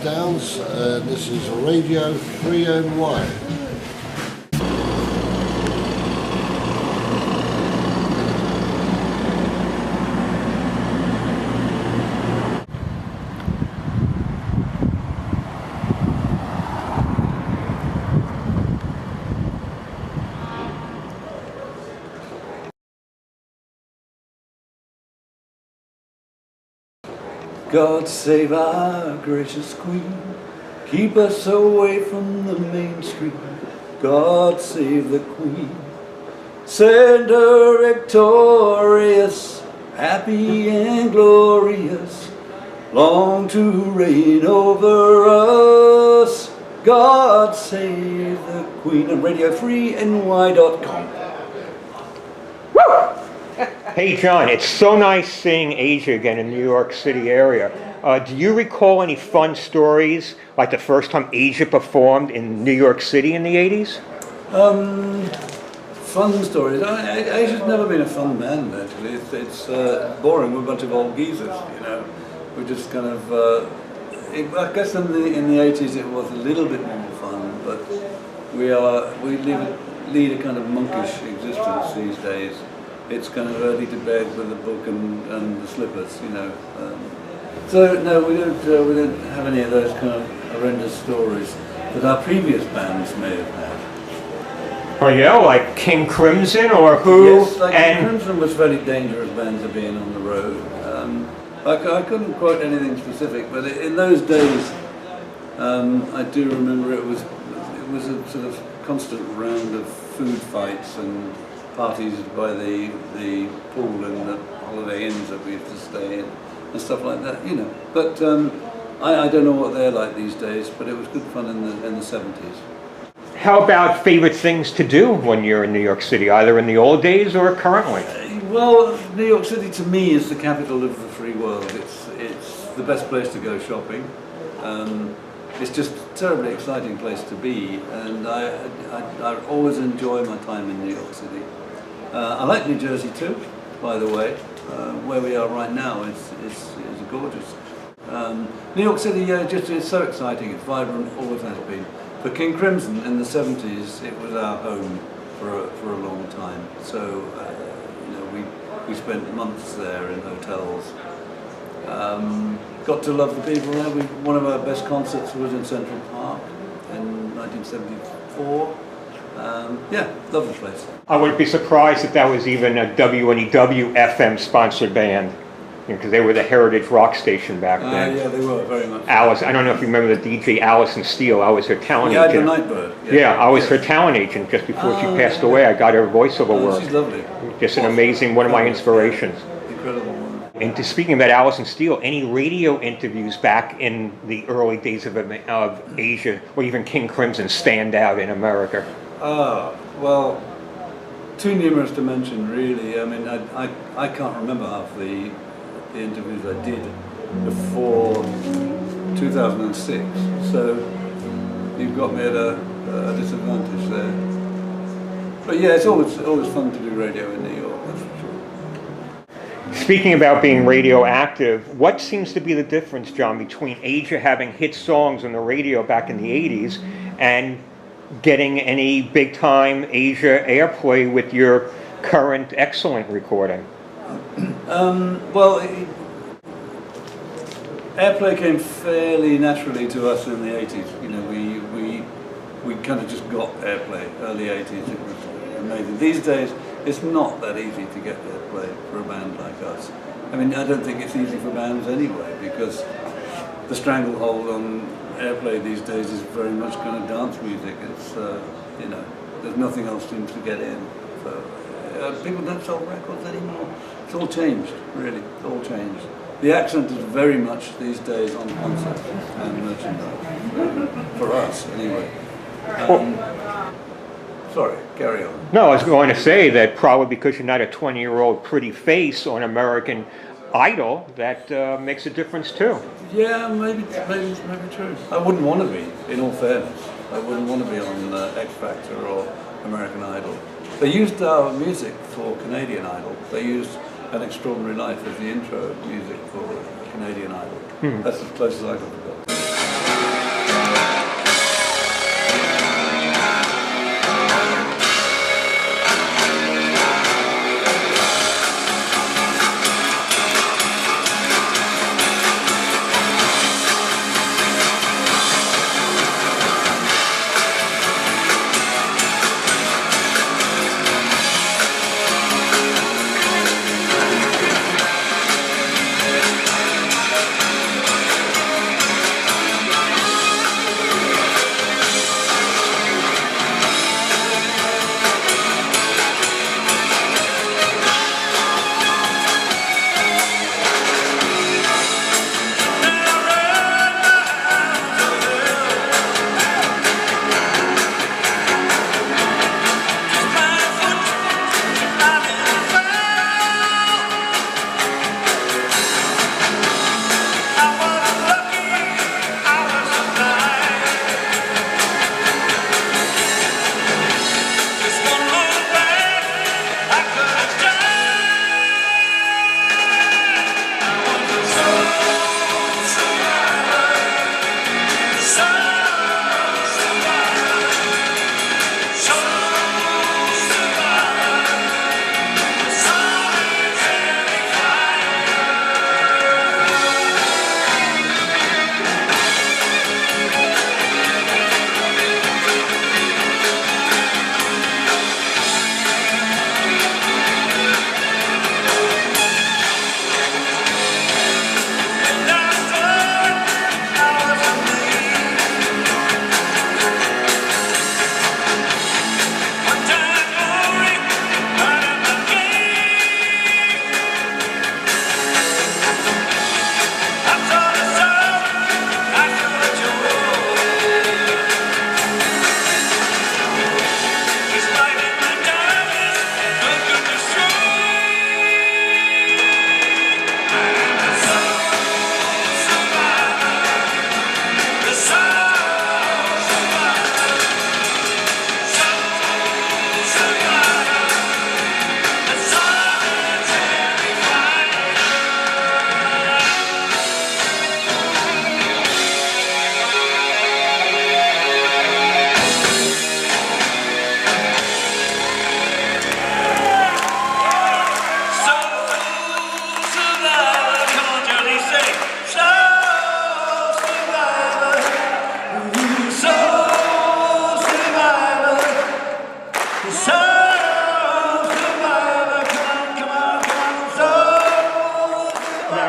Downs, and this is Radio 3NY. God save our gracious Queen, keep us away from the main street. God save the Queen, send her victorious, happy and glorious, long to reign over us. God save the Queen. And Radio3NY.com. Hey John, it's so nice seeing Asia again in the New York City area. Do you recall any fun stories, like the first time Asia performed in New York City in the 80s? Fun stories. Asia's never been a fun band, actually. It's boring. We're a bunch of old geezers, you know. We just kind of... I guess in the 80s it was a little bit more fun, but we lead a kind of monkish existence these days. It's kind of early to bed with a book and the slippers, you know. So no, we don't have any of those kind of horrendous stories that our previous bands may have had. Oh yeah, like King Crimson or who? Yes, like King Crimson was very dangerous band to be in on the road. I couldn't quote anything specific, but in those days, I do remember it was a sort of constant round of food fights and parties by the pool and the holiday inns that we used to stay in and stuff like that, you know. But I don't know what they're like these days, but it was good fun in the 70s. How about favorite things to do when you're in New York City, either in the old days or currently? Well, New York City to me is the capital of the free world. It's the best place to go shopping. It's just a terribly exciting place to be, and I always enjoy my time in New York City. I like New Jersey too, by the way. Where we are right now is gorgeous. New York City, just is so exciting. It's vibrant, always has been. For King Crimson in the 70s, it was our home for a long time. So you know, we spent months there in hotels. Got to love the people there. One of our best concerts was in Central Park in 1974. Yeah, love the place. I wouldn't be surprised if that was even a WNEW FM sponsored band, because they were the heritage rock station back then. Yeah, they were very much. Alice, I don't know if you remember the DJ Allison Steele. I was her talent agent. Yeah, the Nightbird. Yeah, I was her talent agent just before she passed away. I got her voiceover work. She's lovely. Just an amazing, one of my inspirations. Incredible woman. And speaking about Allison Steele, any radio interviews back in the early days of Asia, or even King Crimson, stand out in America? Well, too numerous to mention, really. I mean, I can't remember half the interviews I did before 2006, so you've got me at a disadvantage there. But yeah, it's always fun to do radio in New York, that's for sure. Speaking about being radioactive, what seems to be the difference, John, between Asia having hit songs on the radio back in the 80s and getting any big-time Asia airplay with your current excellent recording? Well, airplay came fairly naturally to us in the 80s. You know, we kind of just got airplay, early 80s. It was amazing. These days, it's not that easy to get airplay for a band like us. I mean, I don't think it's easy for bands anyway, because the stranglehold on airplay these days is very much kind of dance music. It's, you know, there's nothing else seems to get in. So people don't sell records anymore. It's all changed, really. It's all changed. The accent is very much these days on concerts and merchandise, for us anyway. Sorry, carry on. No, I was going to say that probably because you're not a 20-year-old pretty face on American Idol, that makes a difference too. Yeah, maybe true. I wouldn't want to be, in all fairness. I wouldn't want to be on X Factor or American Idol. They used our music for Canadian Idol. They used An Extraordinary Life as the intro music for Canadian Idol. That's as close as I got to go.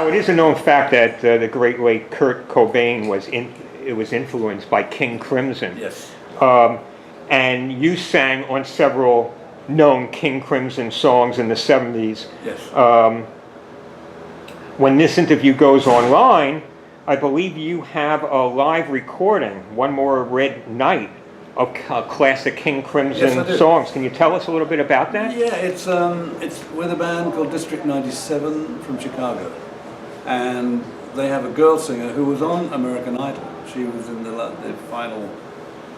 Now, it is a known fact that the great late Kurt Cobain was influenced by King Crimson. Yes. And you sang on several known King Crimson songs in the 70s. Yes. When this interview goes online, I believe you have a live recording, One More Red Night, of classic King Crimson songs. Can you tell us a little bit about that? Yeah, it's with a band called District 97 from Chicago, and they have a girl singer who was on American Idol. She was in the final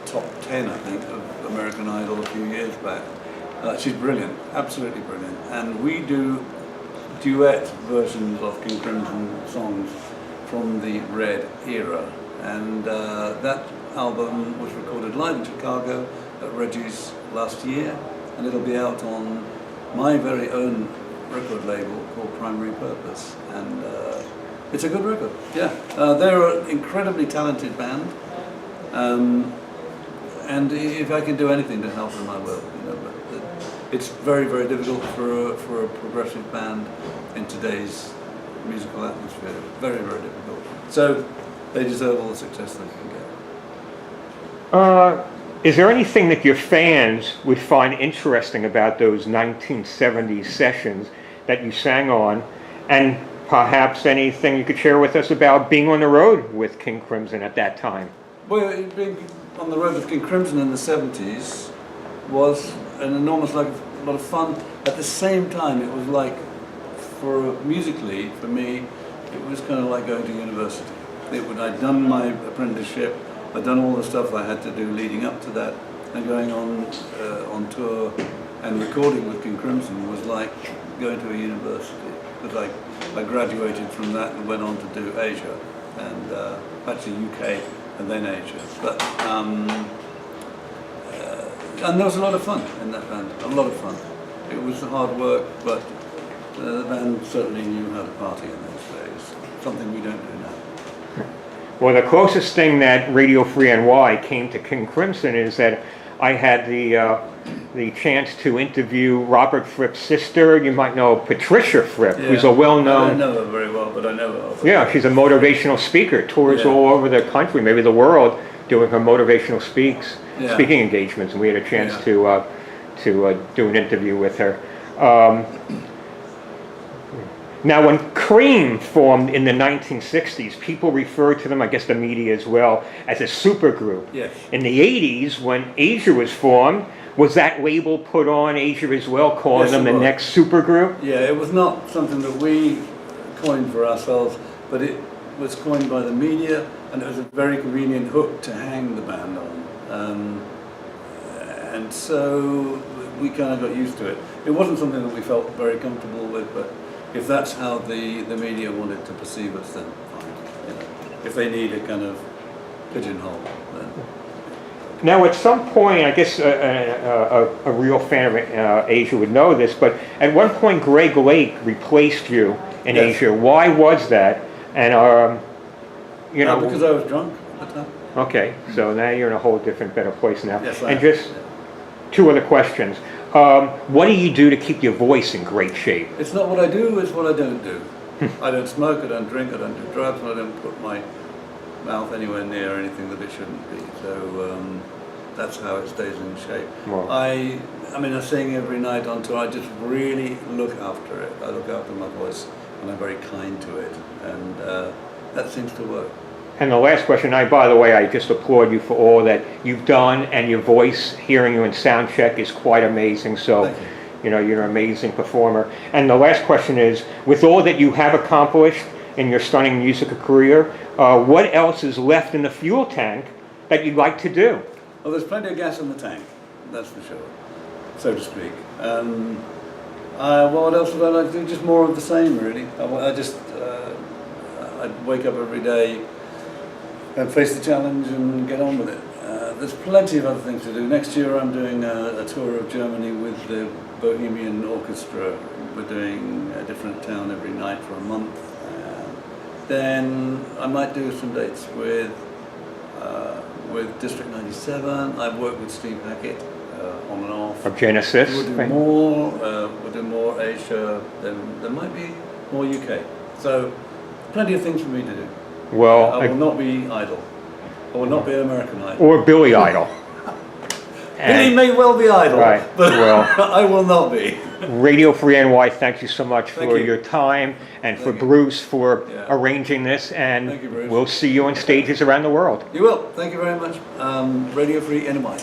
top 10, I think, of American Idol a few years back. She's brilliant, absolutely brilliant, and we do duet versions of King Crimson songs from the Red era, and that album was recorded live in Chicago at Reggie's last year, and it'll be out on my very own record label called Primary Purpose, and it's a good record. Yeah, they're an incredibly talented band, and if I can do anything to help them, I will. You know, but it's very, very difficult for a progressive band in today's musical atmosphere. Very, very difficult. So they deserve all the success they can get. Is there anything that your fans would find interesting about those 1970s sessions that you sang on, and perhaps anything you could share with us about being on the road with King Crimson at that time? Well, being on the road with King Crimson in the 70s was an enormous lot of fun. At the same time, it was like, musically, for me, it was kind of like going to university. I'd done my apprenticeship, I'd done all the stuff I had to do leading up to that, and going on tour and recording with King Crimson was like going to a university. Because I graduated from that and went on to do Asia, and actually UK and then Asia. But and there was a lot of fun in that band, a lot of fun. It was hard work, but the band certainly knew how to party in those days, something we don't do now. Well, the closest thing that Radio Free NY came to King Crimson is that I had the chance to interview Robert Fripp's sister. You might know Patricia Fripp, who's a well-known... I don't know her very well, but I know her. Yeah, she's a motivational speaker, tours all over the country, maybe the world, doing her motivational speaking engagements, and we had a chance to do an interview with her. Now, when Cream formed in the 1960s, people referred to them, I guess the media as well, as a supergroup. Yes. In the 80s, when Asia was formed, was that label put on Asia as well, calling them the next supergroup? Yeah, it was not something that we coined for ourselves, but it was coined by the media, and it was a very convenient hook to hang the band on. And so we kind of got used to it. It wasn't something that we felt very comfortable with, but if that's how the media wanted to perceive us, then fine. You know, if they need a kind of pigeonhole, then. Now, at some point, I guess a real fan of Asia would know this, but at one point, Greg Lake replaced you in Asia. Why was that? And you know, because I was drunk at the time. Okay, so now you're in a whole different, better place now. Yes, and just two other questions. What do you do to keep your voice in great shape? It's not what I do, it's what I don't do. I don't smoke, I don't drink, I don't do drugs, and I don't put my mouth anywhere near anything that it shouldn't be. So that's how it stays in shape. Well, I mean, I sing every night on tour. I just really look after it. I look after my voice, and I'm very kind to it, and that seems to work. And the last question, by the way, I just applaud you for all that you've done, and your voice, hearing you in sound check, is quite amazing. So, Thank you. You know, you're an amazing performer. And the last question is, with all that you have accomplished in your stunning musical career, what else is left in the fuel tank that you'd like to do? Well, there's plenty of gas in the tank, that's for sure, so to speak. What else would I like to do? Just more of the same, really. I'd wake up every day and face the challenge and get on with it. There's plenty of other things to do. Next year I'm doing a tour of Germany with the Bohemian Orchestra. We're doing a different town every night for a month. Then I might do some dates with District 97. I've worked with Steve Hackett on and off. Of Genesis. We'll do more Asia. Then there might be more UK. So plenty of things for me to do. Well, I will not be idle. I will not be an American Idol. or Billy Idol. Billy may well be idle, Right, but well. I will not be. Radio Free NY, thank you so much Thank for you. your time, and for Thank you. Bruce for Yeah. arranging this, and Thank you, Bruce. we'll see you on stages around the world. You will. Thank you very much. Radio Free NY.